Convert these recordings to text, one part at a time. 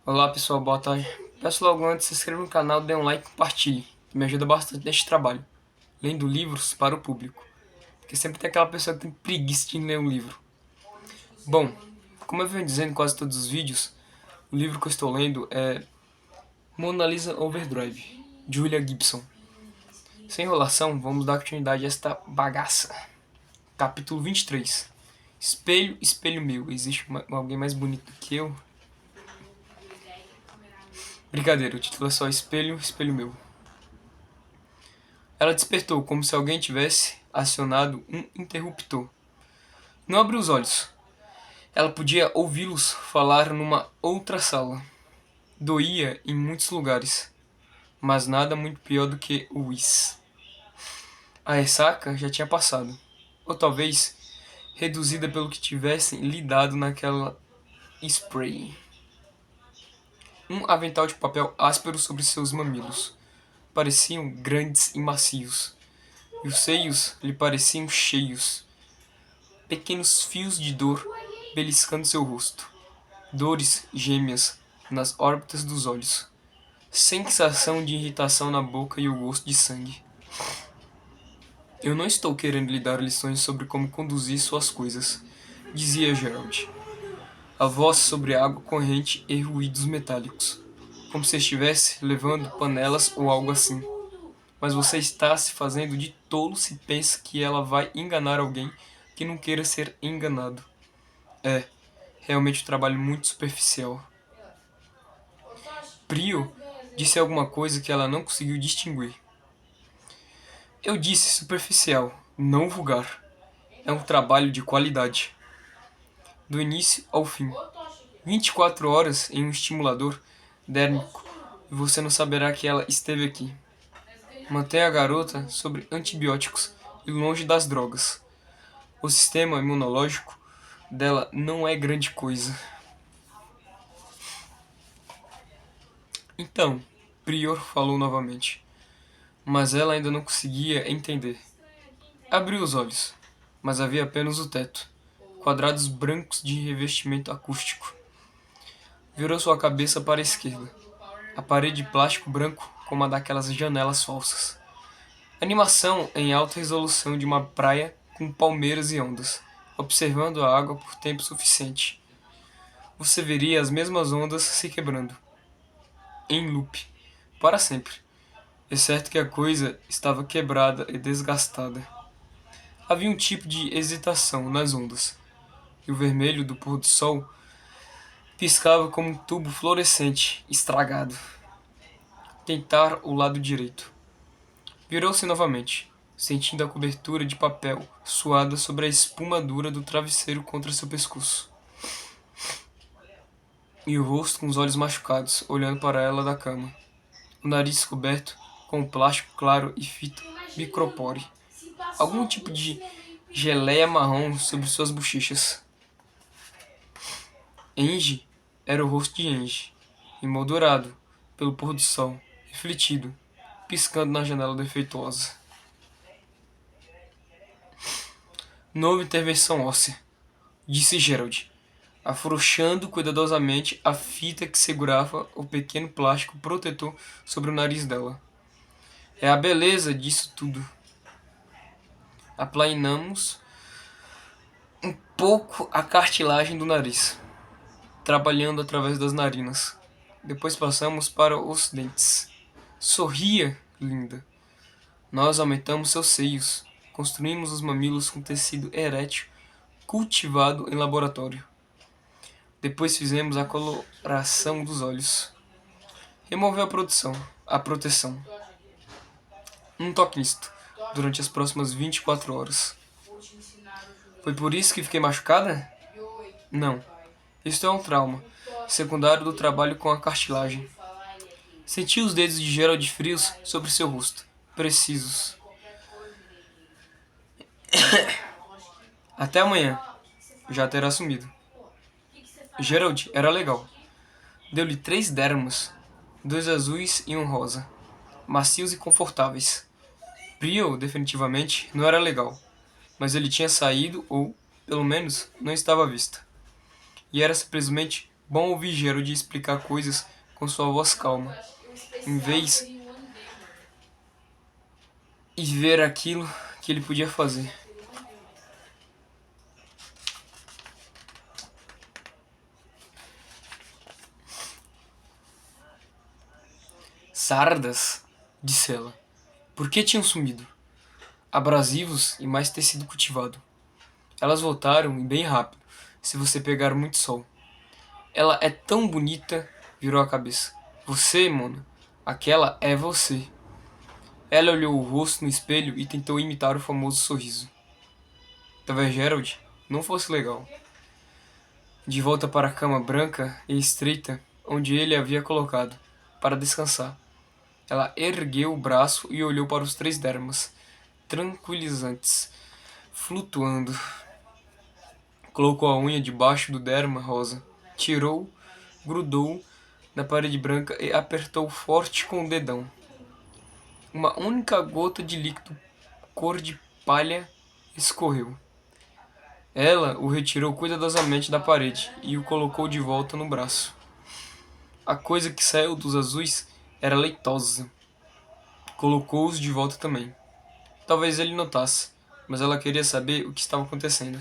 Olá pessoal, boa tarde. Peço logo antes, se inscreva no canal, dê um like e compartilhe, que me ajuda bastante neste trabalho, lendo livros para o público, porque sempre tem aquela pessoa que tem preguiça de ler um livro. Bom, como eu venho dizendo em quase todos os vídeos, o livro que eu estou lendo é Mona Lisa Overdrive, de William Gibson. Sem enrolação, vamos dar continuidade a esta bagaça. Capítulo 23. Espelho, espelho meu, existe alguém mais bonito do que eu? Brincadeira, o título é só Espelho, espelho meu. Ela despertou como se alguém tivesse acionado um interruptor. Não abriu os olhos. Ela podia ouvi-los falar numa outra sala. Doía em muitos lugares, mas nada muito pior do que o whis. A ressaca já tinha passado, ou talvez reduzida pelo que tivessem lhe dado naquela spray. Um avental de papel áspero sobre seus mamilos. Pareciam grandes e macios, e os seios lhe pareciam cheios. Pequenos fios de dor beliscando seu rosto. Dores gêmeas nas órbitas dos olhos. Sensação de irritação na boca e o gosto de sangue. Eu não estou querendo lhe dar lições sobre como conduzir suas coisas, dizia Gerald. A voz sobre a água corrente e ruídos metálicos, como se estivesse levando panelas ou algo assim. Mas você está se fazendo de tolo se pensa que ela vai enganar alguém que não queira ser enganado. É, realmente um trabalho muito superficial. Prio disse alguma coisa que ela não conseguiu distinguir. Eu disse superficial, não vulgar. É um trabalho de qualidade. Do início ao fim. 24 horas em um estimulador dérmico e você não saberá que ela esteve aqui. Mantenha a garota sobre antibióticos e longe das drogas. O sistema imunológico dela não é grande coisa. Então, Prior falou novamente, mas ela ainda não conseguia entender. Abriu os olhos, mas havia apenas o teto, quadrados brancos de revestimento acústico. Virou sua cabeça para a esquerda, a parede de plástico branco como a daquelas janelas falsas. Animação em alta resolução de uma praia com palmeiras e ondas, observando a água por tempo suficiente. Você veria as mesmas ondas se quebrando, em loop, para sempre, exceto que a coisa estava quebrada e desgastada. Havia um tipo de hesitação nas ondas, e o vermelho do pôr do sol piscava como um tubo fluorescente estragado. Tentar o lado direito. Virou-se novamente, sentindo a cobertura de papel suada sobre a espuma dura do travesseiro contra seu pescoço. E o rosto com os olhos machucados, olhando para ela da cama. O nariz coberto com plástico claro e fita micropore. Algum tipo de geleia marrom sobre suas bochechas. Angie era o rosto de Angie, emoldurado pelo pôr do sol, refletido, piscando na janela defeituosa. Nova intervenção óssea, disse Gerald, afrouxando cuidadosamente a fita que segurava o pequeno plástico protetor sobre o nariz dela. É a beleza disso tudo. Aplanamos um pouco a cartilagem do nariz, trabalhando através das narinas. Depois passamos para os dentes. Sorria, linda. Nós aumentamos seus seios. Construímos os mamilos com tecido erétil cultivado em laboratório. Depois fizemos a coloração dos olhos. Removeu a proteção. Não toque nisto durante as próximas 24 horas. Foi por isso que fiquei machucada? Não. Isto é um trauma, secundário do trabalho com a cartilagem. Senti os dedos de Gerald frios sobre seu rosto, precisos. Até amanhã. Já terá sumido. Gerald era legal. Deu-lhe 3 dermas, 2 azuis e um rosa, macios e confortáveis. Prio, definitivamente, não era legal, mas ele tinha saído ou, pelo menos, não estava à vista. E era simplesmente Bom ouvir Gerald explicar coisas com sua voz calma, em vez de ver aquilo que ele podia fazer. Sardas, disse ela. Por que tinham sumido? Abrasivos e mais tecido cultivado. Elas voltaram e bem rápido, se você pegar muito sol. Ela é tão bonita, virou a cabeça. Você, Mona, aquela é você. Ela olhou o rosto no espelho e tentou imitar o famoso sorriso. Talvez Gerald não fosse legal. De volta para a cama branca e estreita, onde ele a havia colocado, para descansar. Ela ergueu o braço e olhou para os 3 dermas, tranquilizantes, flutuando. Colocou a unha debaixo do derma rosa, tirou, grudou na parede branca e apertou forte com o dedão. Uma única gota de líquido cor de palha escorreu. Ela o retirou cuidadosamente da parede e o colocou de volta no braço. A coisa que saiu dos azuis era leitosa. Colocou-os de volta também. Talvez ele notasse, mas ela queria saber o que estava acontecendo.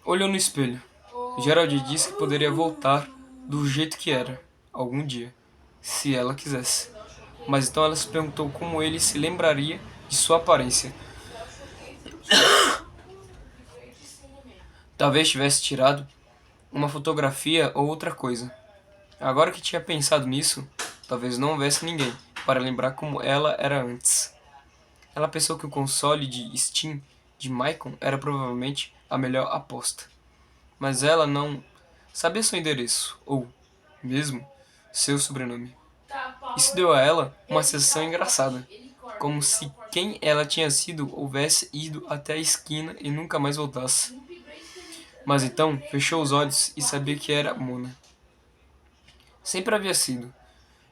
Olhou no espelho. Gerald disse que poderia voltar do jeito que era, algum dia, se ela quisesse. Mas então ela se perguntou como ele se lembraria de sua aparência. Talvez tivesse tirado uma fotografia ou outra coisa. Agora que tinha pensado nisso, talvez não houvesse ninguém para lembrar como ela era antes. Ela pensou que o console de Steam de Maicon era provavelmente a melhor aposta. Mas ela não sabia seu endereço, ou, mesmo, seu sobrenome. Isso deu a ela uma sensação engraçada, como se quem ela tinha sido houvesse ido até a esquina e nunca mais voltasse. Mas então fechou os olhos e sabia que era Mona. Sempre havia sido,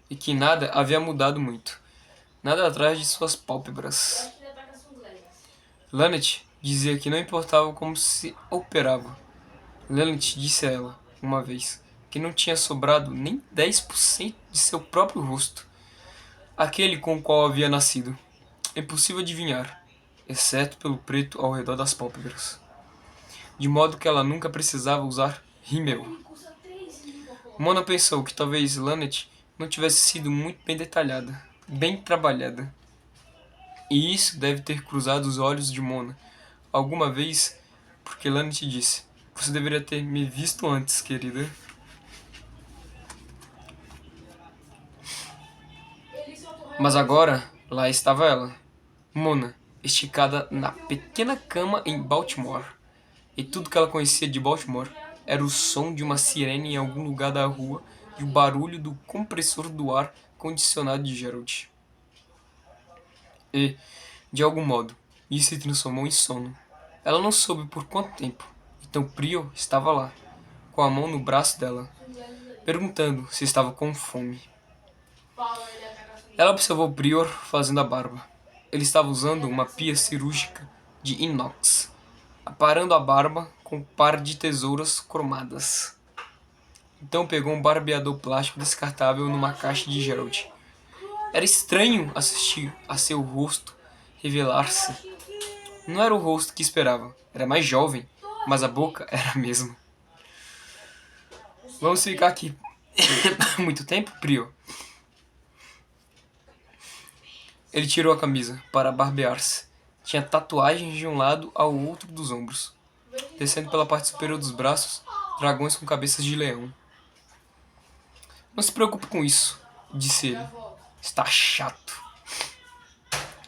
e que nada havia mudado muito. Nada atrás de suas pálpebras. Lanet dizia que não importava como se operava. Lanet disse a ela, uma vez, que não tinha sobrado nem 10% de seu próprio rosto, aquele com o qual havia nascido. Impossível adivinhar, exceto pelo preto ao redor das pálpebras. De modo que ela nunca precisava usar rímel. Mona pensou que talvez Lanet não tivesse sido muito bem detalhada, bem trabalhada. E isso deve ter cruzado os olhos de Mona alguma vez, porque Lanet disse: "Você deveria ter me visto antes, querida." Mas agora, lá estava ela, Mona, esticada na pequena cama em Baltimore. E tudo que ela conhecia de Baltimore era o som de uma sirene em algum lugar da rua e o barulho do compressor do ar condicionado de Gerald. E, de algum modo, isso se transformou em sono. Ela não soube por quanto tempo. Então Prior estava lá, com a mão no braço dela, perguntando se estava com fome. Ela observou Prior fazendo a barba. Ele estava usando uma pia cirúrgica de inox, aparando a barba com um par de tesouras cromadas. Então pegou um barbeador plástico descartável numa caixa de Gerald. Era estranho assistir a seu rosto revelar-se. Não era o rosto que esperava, era mais jovem, mas a boca era a mesma. Vamos ficar aqui muito tempo, Prior? Ele tirou a camisa para barbear-se. Tinha tatuagens de um lado ao outro dos ombros. Descendo pela parte superior dos braços, dragões com cabeças de leão. Não se preocupe com isso, disse ele. Está chato.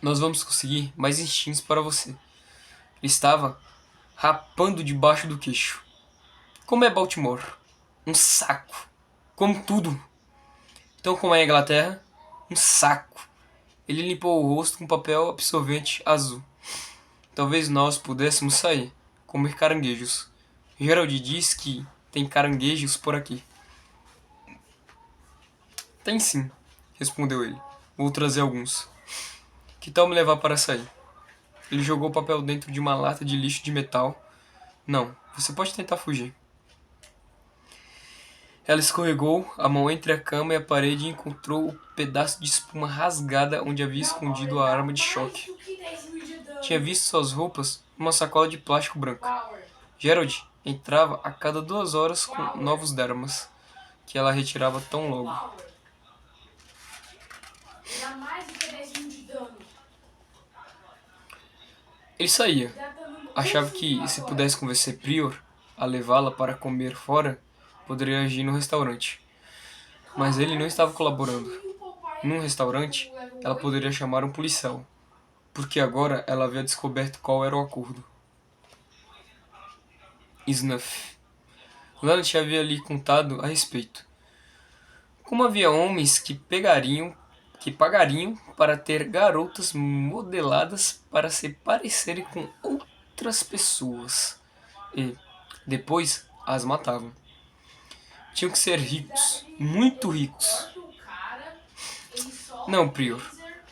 Nós vamos conseguir mais instintos para você. Ele estava rapando debaixo do queixo. Como é Baltimore? Um saco. Como tudo. Então como é a Inglaterra? Um saco. Ele limpou o rosto com papel absorvente azul. Talvez nós pudéssemos sair, comer caranguejos. Gerald diz que tem caranguejos por aqui. Tem sim, respondeu ele. Vou trazer alguns. Que tal me levar para sair? Ele jogou o papel dentro de uma lata de lixo de metal. Não, você pode tentar fugir. Ela escorregou a mão entre a cama e a parede e encontrou o pedaço de espuma rasgada onde havia escondido a arma de choque. Tinha visto suas roupas numa sacola de plástico branco. Gerald entrava a cada 2 horas com novos dermas, que ela retirava tão logo. Ele saía. Achava que, se pudesse convencer Prior a levá-la para comer fora, poderia agir no restaurante. Mas ele não estava colaborando. Num restaurante, ela poderia chamar um policial, porque agora ela havia descoberto qual era o acordo. Snuff. Lannett havia lhe contado a respeito. Como havia homens que pagariam para ter garotas modeladas para se parecerem com outras pessoas e, depois, as matavam. Tinham que ser ricos, muito ricos. Não Prior,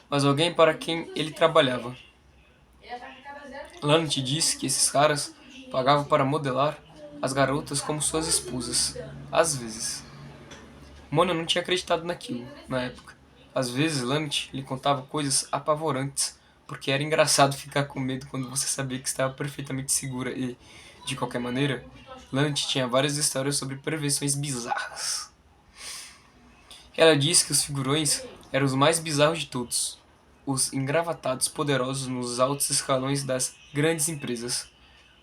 mas alguém para quem ele trabalhava. Lannett disse que esses caras pagavam para modelar as garotas como suas esposas, às vezes. Mona não tinha acreditado naquilo, na época. Às vezes, Lannett lhe contava coisas apavorantes, porque era engraçado ficar com medo quando você sabia que estava perfeitamente segura e, de qualquer maneira, Lannett tinha várias histórias sobre prevenções bizarras. Ela disse que os figurões eram os mais bizarros de todos, os engravatados poderosos nos altos escalões das grandes empresas,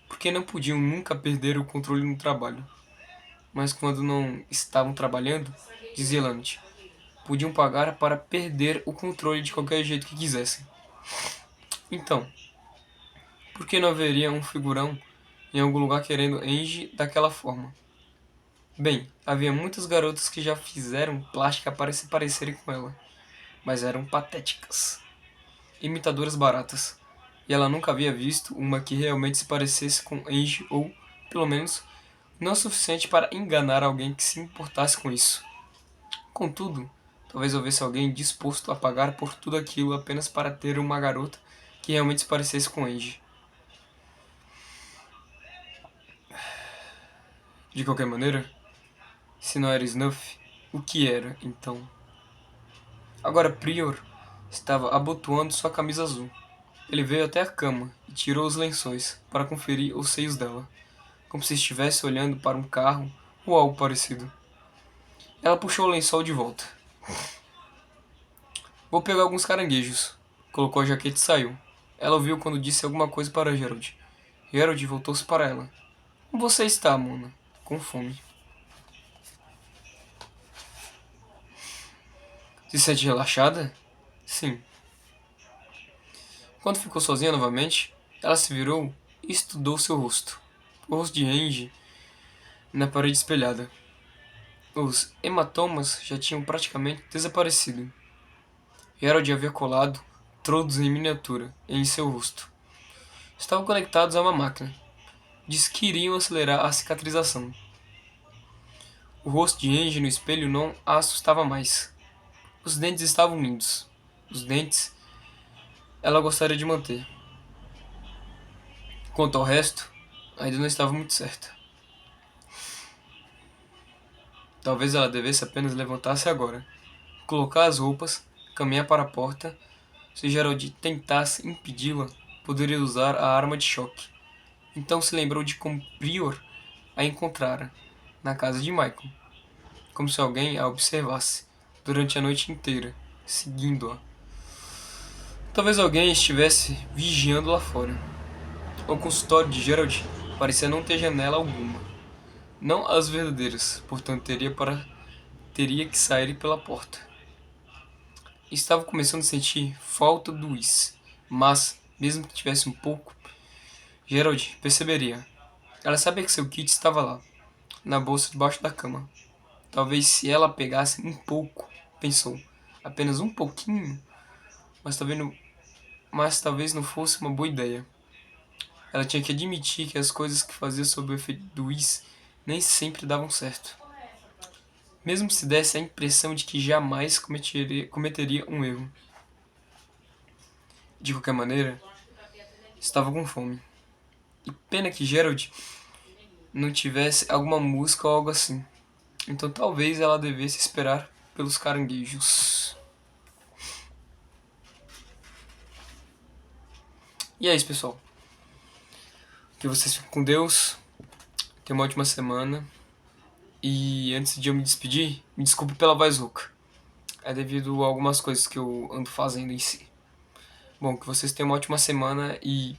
porque não podiam nunca perder o controle no trabalho. Mas quando não estavam trabalhando, dizia Lannett, podiam pagar para perder o controle de qualquer jeito que quisessem. Então, por que não haveria um figurão em algum lugar querendo Angie daquela forma? Bem, havia muitas garotas que já fizeram plástica para se parecerem com ela, mas eram patéticas, imitadoras baratas, e ela nunca havia visto uma que realmente se parecesse com Angie ou, pelo menos, não o suficiente para enganar alguém que se importasse com isso. Contudo, talvez houvesse alguém disposto a pagar por tudo aquilo apenas para ter uma garota que realmente se parecesse com Angie. De qualquer maneira, se não era Snuff, o que era, então? Agora Prior estava abotoando sua camisa azul. Ele veio até a cama e tirou os lençóis para conferir os seios dela, como se estivesse olhando para um carro ou algo parecido. Ela puxou o lençol de volta. Vou pegar alguns caranguejos. Colocou a jaqueta e saiu. Ela ouviu quando disse alguma coisa para Gerald. Gerald voltou-se para ela. Como você está, Mona? Com fome. Se sente relaxada? Sim. Quando ficou sozinha novamente, ela se virou e estudou seu rosto. O rosto de Angie na parede espelhada. Os hematomas já tinham praticamente desaparecido. Gerald havia colado trodos em miniatura em seu rosto. Estavam conectados a uma máquina. Disse que iriam acelerar a cicatrização. O rosto de Angie no espelho não a assustava mais. Os dentes estavam lindos. Os dentes ela gostaria de manter. Quanto ao resto, ainda não estava muito certa. Talvez ela devesse apenas levantar-se agora, colocar as roupas, caminhar para a porta. Se Gerald tentasse impedi-la, poderia usar a arma de choque. Então se lembrou de como Prior a encontrara, na casa de Michael, como se alguém a observasse, durante a noite inteira, seguindo-a. Talvez alguém estivesse vigiando lá fora. O consultório de Gerald parecia não ter janela alguma. Não as verdadeiras, portanto teria que sair pela porta. Estava começando a sentir falta do Whis, mas, mesmo que tivesse um pouco, Gerald perceberia. Ela sabia que seu kit estava lá, na bolsa debaixo da cama. Talvez se ela pegasse um pouco, pensou, apenas um pouquinho, mas talvez não fosse uma boa ideia. Ela tinha que admitir que as coisas que fazia sob o efeito do Whis nem sempre davam certo. Mesmo se desse a impressão de que jamais cometeria um erro. De qualquer maneira, estava com fome. E pena que Gerald não tivesse alguma música ou algo assim. Então talvez ela devesse esperar pelos caranguejos. E é isso, pessoal. Que vocês fiquem com Deus. Tenham uma ótima semana. E antes de eu me despedir, me desculpe pela voz rouca. É devido a algumas coisas que eu ando fazendo em si. Bom, que vocês tenham uma ótima semana e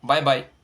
bye bye.